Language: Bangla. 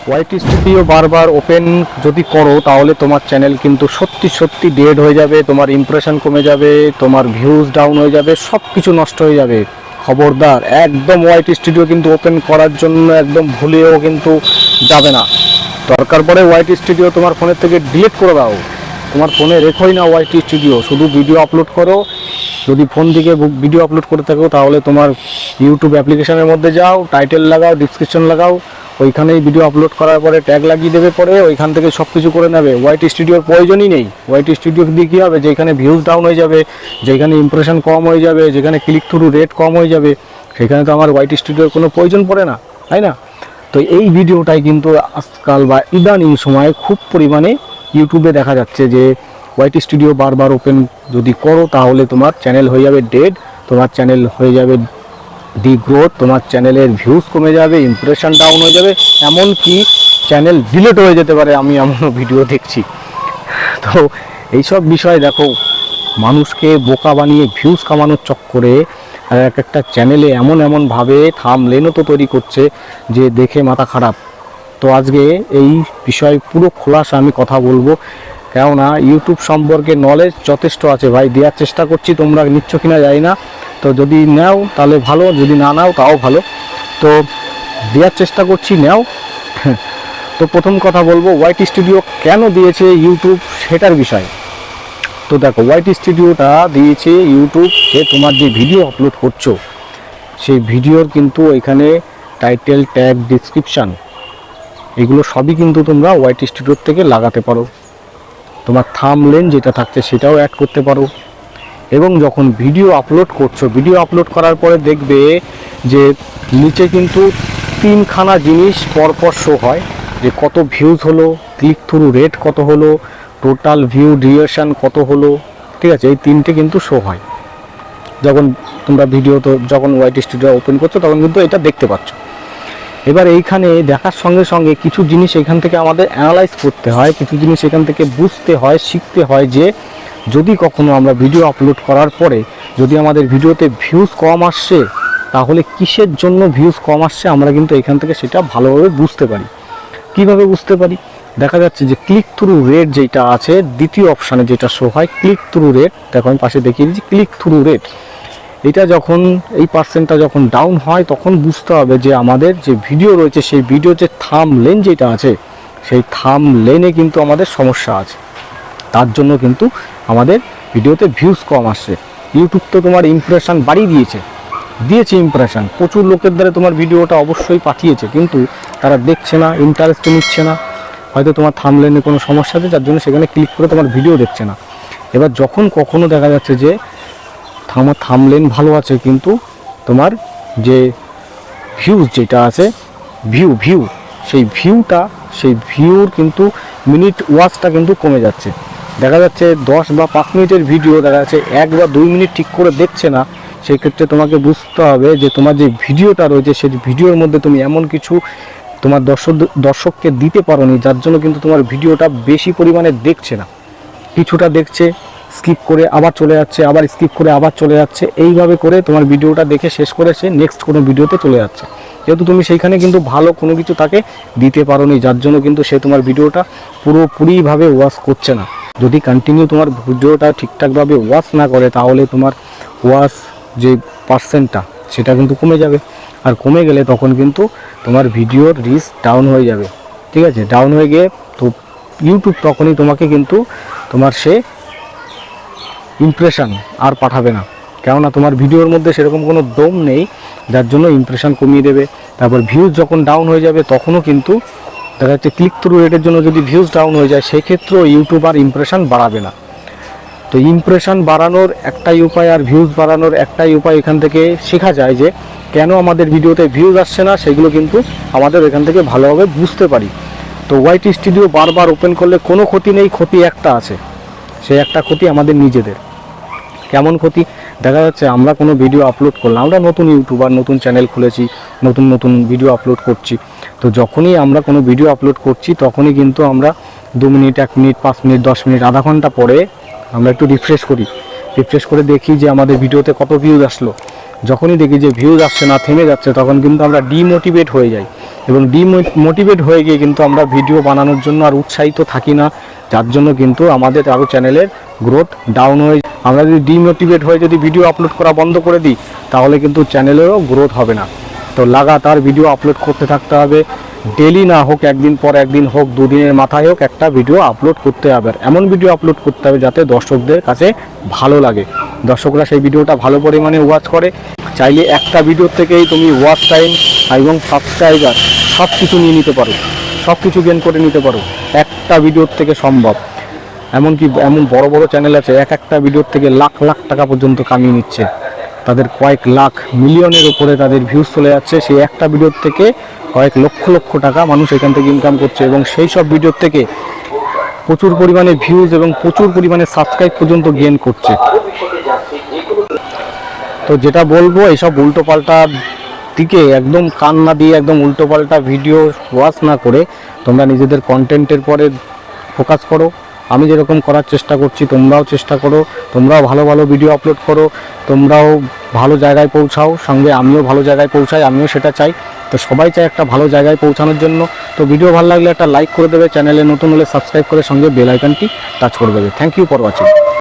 ওয়াইটি স্টুডিও বারবার ওপেন যদি করো তাহলে তোমার চ্যানেল কিন্তু সত্যি সত্যি ডেড হয়ে যাবে, তোমার ইমপ্রেশন কমে যাবে, তোমার ভিউজ ডাউন হয়ে যাবে, সব কিছু নষ্ট হয়ে যাবে। খবরদার, একদম ওয়াইটি স্টুডিও কিন্তু ওপেন করার জন্য একদম ভুলেও কিন্তু যাবে না। দরকার পড়ে ওয়াইটি স্টুডিও তোমার ফোনের থেকে ডিলিট করে দাও, তোমার ফোনে রেখোই না ওয়াইটি স্টুডিও, শুধু ভিডিও আপলোড করো। যদি ফোন থেকে ভিডিও আপলোড করে থাকো তাহলে তোমার ইউটিউব অ্যাপ্লিকেশনের মধ্যে যাও, টাইটেল লাগাও, ডিসক্রিপশন লাগাও, ওইখানেই ভিডিও আপলোড করার পরে ট্যাগ লাগিয়ে দেবে, পরে ওইখান থেকে সব কিছু করে নেবে। ওয়াইটি স্টুডিওর প্রয়োজনই নেই। ওয়াইটি স্টুডিও দিয়ে কী হবে, যেখানে ভিউজ ডাউন হয়ে যাবে, যেখানে ইমপ্রেশন কম হয়ে যাবে, যেখানে ক্লিক থ্রু রেট কম হয়ে যাবে, সেখানে তো আমার ওয়াইটি স্টুডিওর কোনো প্রয়োজন পড়ে না, তাই না? তো এই ভিডিওটাই কিন্তু আজকাল বা ইদানিং সময়ে খুব পরিমাণে ইউটিউবে দেখা যাচ্ছে যে ওয়াইটি স্টুডিও বারবার ওপেন যদি করো তাহলে তোমার চ্যানেল হয়ে যাবে ডেড, তোমার চ্যানেল হয়ে যাবে ডিগ্রোথ, তোমার চ্যানেলের ভিউজ কমে যাবে, ইমপ্রেশন ডাউন হয়ে যাবে, এমনকি চ্যানেল ডিলিট হয়ে যেতে পারে। আমি এমনও ভিডিও দেখছি। তো এইসব বিষয় দেখো, মানুষকে বোকা বানিয়ে ভিউজ কামানোর চক্করে আর এক একটা চ্যানেলে এমনভাবে থাম্বনেলও তো তৈরি করছে যে দেখে মাথা খারাপ। তো আজকে এই বিষয় পুরো খোলাসা আমি কথা বলবো, কেননা ইউটিউব সম্পর্কে নলেজ যথেষ্ট আছে ভাই, দেওয়ার চেষ্টা করছি, তোমরা নিচ্ছ কিনা জানি না। তো যদি নাও তাহলে ভালো, যদি না নাও তাও ভালো, তো দেওয়ার চেষ্টা করছি, নাও। তো প্রথম কথা বলবো ওয়াইটি স্টুডিও কেন দিয়েছে ইউটিউব সেটার বিষয়। তো দেখো, ওয়াইটি স্টুডিওটা দিয়েছে ইউটিউব যে তোমার যে ভিডিও আপলোড করছো সেই ভিডিওর কিন্তু এখানে টাইটেল, ট্যাগ, ডিসক্রিপশান এগুলো সবই কিন্তু তোমরা ওয়াইটি স্টুডিওর থেকে লাগাতে পারো। তোমার থাম্বনেল যেটা থাকছে সেটাও অ্যাড করতে পারো। এবং যখন ভিডিও আপলোড করছো, ভিডিও আপলোড করার পরে দেখবে যে নিচে কিন্তু তিনখানা জিনিস পরপর শো হয়, যে কত ভিউজ হলো, ক্লিক থ্রু রেট কত হলো, টোটাল ভিউ ডিউরেশন কত হলো, ঠিক আছে? এই তিনটে কিন্তু শো হয় যখন তোমরা ভিডিও, তো যখন ওয়াইটি স্টুডিও ওপেন করছো তখন কিন্তু এটা দেখতে পাচ্ছ। এবার এইখানে দেখার সঙ্গে সঙ্গে কিছু জিনিস এখান থেকে আমাদের অ্যানালাইজ করতে হয়, কিছু জিনিস এখান থেকে বুঝতে হয়, শিখতে হয় যে যদি কখনো আমরা ভিডিও আপলোড করার পরে যদি আমাদের ভিডিওতে ভিউজ কম আসছে তাহলে কিসের জন্য ভিউজ কম আসছে আমরা কিন্তু এখান থেকে সেটা ভালোভাবে বুঝতে পারি। কিভাবে বুঝতে পারি? দেখা যাচ্ছে যে ক্লিক থ্রু রেট যেটা আছে, দ্বিতীয় অপশানে যেটা শো হয় ক্লিক থ্রু রেট, দেখো আমি পাশে দেখিয়ে দিচ্ছি ক্লিক থ্রু রেট। এটা যখন এই পার্সেন্টটা যখন ডাউন হয় তখন বুঝতে হবে যে আমাদের যে ভিডিও রয়েছে সেই ভিডিও যে থাম্বনেল যেটা আছে সেই থাম্বনেলে কিন্তু আমাদের সমস্যা আছে, তার জন্য কিন্তু আমাদের ভিডিওতে ভিউজ কম আসছে। ইউটিউব তো তোমার ইমপ্রেশন বাড়িয়ে দিয়েছে ইমপ্রেশন, প্রচুর লোকের দ্বারা তোমার ভিডিওটা অবশ্যই পাঠিয়েছে, কিন্তু তারা দেখছে না, ইন্টারেস্ট নিচ্ছে না, হয়তো তোমার থাম্বনেলে কোনো সমস্যা আছে যার জন্য সেখানে ক্লিক করে তোমার ভিডিও দেখছে না। এবার যখন কখনো দেখা যাচ্ছে যে আমার থাম্বনেল ভালো আছে কিন্তু তোমার যে ভিউজ যেটা আছে, সেই ভিউর কিন্তু মিনিট ওয়াচটা কিন্তু কমে যাচ্ছে। দেখা যাচ্ছে 10 বা 5 মিনিটের ভিডিও দেখা যাচ্ছে 1 বা 2 মিনিট ঠিক করে দেখছে না। সেই ক্ষেত্রে তোমাকে বুঝতে হবে যে তোমার যে ভিডিওটা রয়েছে সেই ভিডিওর মধ্যে তুমি এমন কিছু তোমার দর্শককে দিতে পারোনি যার জন্য কিন্তু তোমার ভিডিওটা বেশি পরিমাণে দেখছে না। কিছুটা দেখছে, স্কিপ করে আবার চলে যাচ্ছে, আবার স্কিপ করে আবার চলে যাচ্ছে, এইভাবে করে তোমার ভিডিওটা দেখে শেষ করে সে নেক্সট কোনো ভিডিওতে চলে যাচ্ছে, যেহেতু তুমি সেইখানে কিন্তু ভালো কোনো কিছু তাকে দিতে পারোনি, যার জন্য কিন্তু সে তোমার ভিডিওটা পুরোপুরিভাবে ওয়াচ করছে না। যদি কন্টিনিউ তোমার ভিডিওটা ঠিকঠাকভাবে ওয়াচ না করে তাহলে তোমার ওয়াচ যে পার্সেন্টটা সেটা কিন্তু কমে যাবে, আর কমে গেলে তখন কিন্তু তোমার ভিডিওর রিচ ডাউন হয়ে যাবে, ঠিক আছে? ডাউন হয়ে গিয়ে তো ইউটিউব তখনই তোমাকে কিন্তু তোমার সে ইমপ্রেশন আর পাঠাবে না, কেননা তোমার ভিডিওর মধ্যে সেরকম কোনো দম নেই, যার জন্য ইমপ্রেশন কমিয়ে দেবে। তারপর ভিউজ যখন ডাউন হয়ে যাবে তখনও কিন্তু দেখা যাচ্ছে ক্লিক থ্রু রেটের জন্য যদি ভিউজ ডাউন হয়ে যায় সেই ক্ষেত্রেও ইউটিউব আর ইমপ্রেশন বাড়াবে না। তো ইমপ্রেশন বাড়ানোর একটাই উপায় আর ভিউজ বাড়ানোর একটাই উপায় এখান থেকে শেখা যায় যে কেন আমাদের ভিডিওতে ভিউজ আসছে না, সেগুলো কিন্তু আমাদের এখান থেকে ভালোভাবে বুঝতে পারি। তো ওয়াইটি স্টুডিও বারবার ওপেন করলে কোনো ক্ষতি নেই, ক্ষতি একটা আছে, সেই একটা ক্ষতি আমাদের নিজেদের। কেমন ক্ষতি? দেখা যাচ্ছে আমরা কোনো ভিডিও আপলোড করলাম, আমরা নতুন ইউটিউবার, নতুন চ্যানেল খুলেছি, নতুন ভিডিও আপলোড করছি, তো যখনই আমরা কোনো ভিডিও আপলোড করছি তখনই কিন্তু আমরা 2 মিনিট, 1 মিনিট, 5 মিনিট, 10 মিনিট, আধা ঘন্টা পরে আমরা একটু রিফ্রেশ করে দেখি যে আমাদের ভিডিওতে কত ভিউজ আসলো। যখনই দেখি যে ভিউজ আসছে না, থেমে যাচ্ছে, তখন কিন্তু আমরা ডিমোটিভেট হয়ে যাই এবং ডিমোটিভেট হয়ে গিয়ে কিন্তু আমরা ভিডিও বানানোর জন্য আর উৎসাহিত থাকি না, যার জন্য কিন্তু আমাদের আরও চ্যানেলের গ্রোথ ডাউন হয়ে, আমরা যদি ডিমোটিভেট হয়ে যদি ভিডিও আপলোড করা বন্ধ করে দিই তাহলে কিন্তু চ্যানেলেরও গ্রোথ হবে না। তো লাগাতার ভিডিও আপলোড করতে থাকতে হবে, ডেলি না হোক, একদিন পর একদিন হোক, দুদিনের মাথায় হোক, একটা ভিডিও আপলোড করতে হবে। আর এমন ভিডিও আপলোড করতে হবে যাতে দর্শকদের কাছে ভালো লাগে, দর্শকরা সেই ভিডিওটা ভালো পরিমাণে ওয়াচ করে। চাইলে একটা ভিডিও থেকেই তুমি ওয়াচ টাইম এবং সাবস্ক্রাইবার সব কিছু নিয়ে নিতে পারো, সব কিছু গেইন করে নিতে পারো, একটা ভিডিওর থেকে সম্ভব। এমনকি এমন বড় বড় চ্যানেল আছে একটা ভিডিওর থেকে লাখ লাখ টাকা পর্যন্ত কামিয়ে নিচ্ছে, তাদের কয়েক লাখ মিলিয়নের উপরে তাদের ভিউজ চলে যাচ্ছে, সেই একটা ভিডিওর থেকে কয়েক লক্ষ লক্ষ টাকা মানুষ এখান থেকে ইনকাম করছে, এবং সেই সব ভিডিওর থেকে প্রচুর পরিমাণে ভিউজ এবং প্রচুর পরিমাণে সাবস্ক্রাইব পর্যন্ত গেইন করছে। তো যেটা বলবো, এইসব উল্টোপাল্টা দিকে একদম কান না দিয়ে, একদম উল্টোপাল্টা ভিডিও ওয়াচ না করে তোমরা নিজেদের কন্টেন্টের পরে ফোকাস করো। আমি যেরকম করার চেষ্টা করছি তোমরাও চেষ্টা করো, তোমরাও ভালো ভালো ভিডিও আপলোড করো, তোমরাও ভালো জায়গায় পৌঁছাও, সঙ্গে আমিও ভালো জায়গায় পৌঁছাই, আমিও সেটা চাই। তো সবাই চাই একটা ভালো জায়গায় পৌঁছানোর জন্য। তো ভিডিও ভালো লাগলে একটা লাইক করে দেবে, চ্যানেলে নতুন হলে সাবস্ক্রাইব করে সঙ্গে বেল আইকনটি টাচ করে দেবে। Thank you for watching.